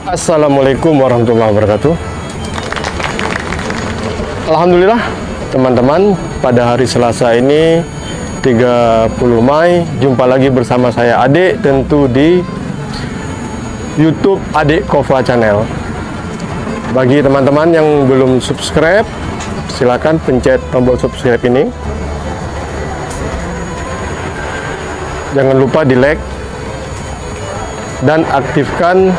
Assalamualaikum warahmatullahi wabarakatuh. Alhamdulillah teman-teman, pada hari Selasa ini 30 Mei jumpa lagi bersama saya Adik, tentu di YouTube Adik Kova Channel. Bagi teman-teman yang belum subscribe, silakan pencet tombol subscribe ini. Jangan lupa di like dan aktifkan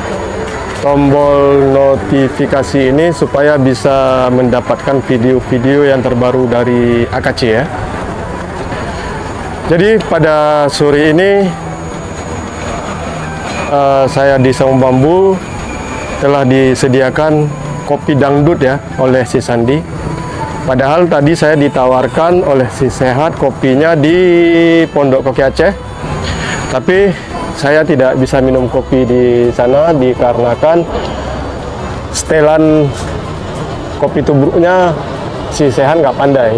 tombol notifikasi ini supaya bisa mendapatkan video-video yang terbaru dari AKC ya. Jadi pada sore ini saya di Saung Bambu telah disediakan kopi dangdut ya oleh si Sandi. Padahal tadi saya ditawarkan oleh si Sehat kopinya di Pondok Koki Aceh, tapi saya tidak bisa minum kopi di sana dikarenakan setelan kopi tubruknya si Sehan nggak pandai.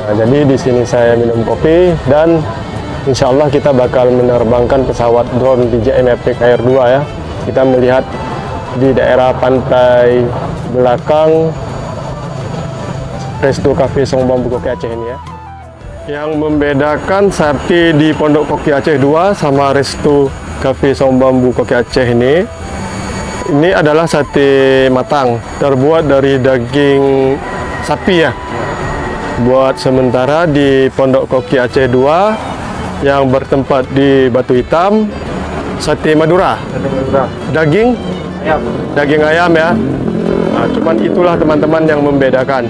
Nah, jadi di sini saya minum kopi dan insya Allah kita bakal menerbangkan pesawat drone DJI Mavic Air 2 ya. Kita melihat di daerah pantai belakang Resto Cafe Saung Bambu Koki Aceh ini ya. Yang membedakan sate di Pondok Koki Aceh 2 sama Resto Cafe Saung Bambu Koki Aceh ini adalah sate matang, terbuat dari daging sapi ya. Buat sementara di Pondok Koki Aceh 2 yang bertempat di Batu Hitam, sate Madura. Daging ayam ya. Nah, cuman itulah teman-teman yang membedakan.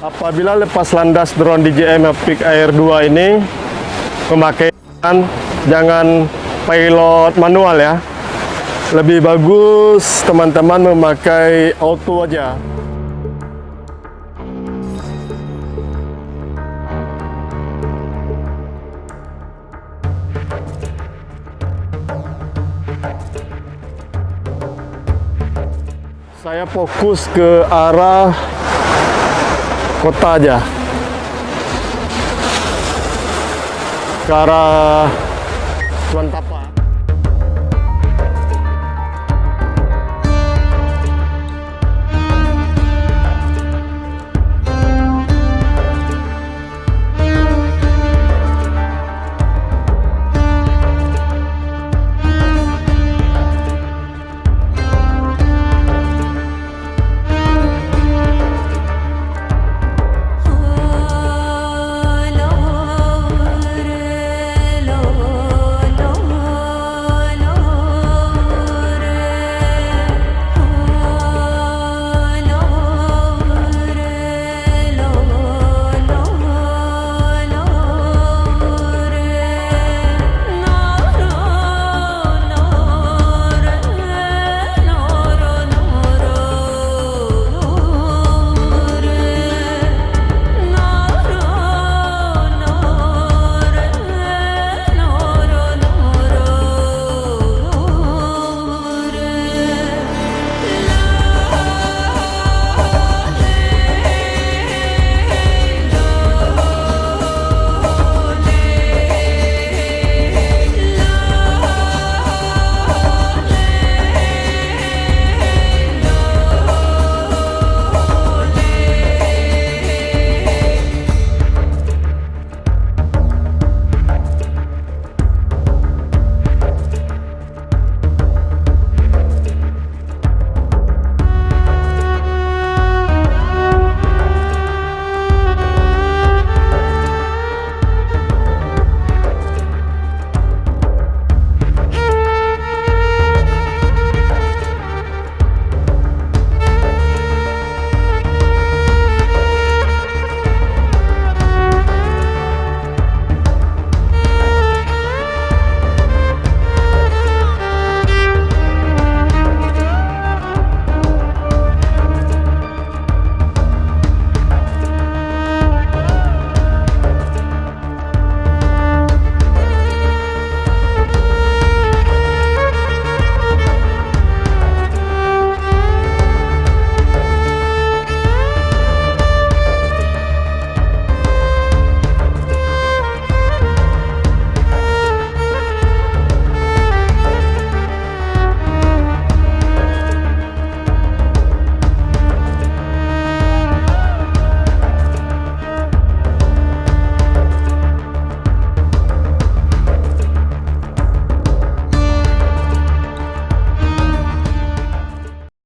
Apabila lepas landas drone DJI Mavic Air 2 ini pemakaian jangan pilot manual ya. Lebih bagus teman-teman memakai auto aja. Saya fokus ke arah kota aja, ke arah Tuan Tapa.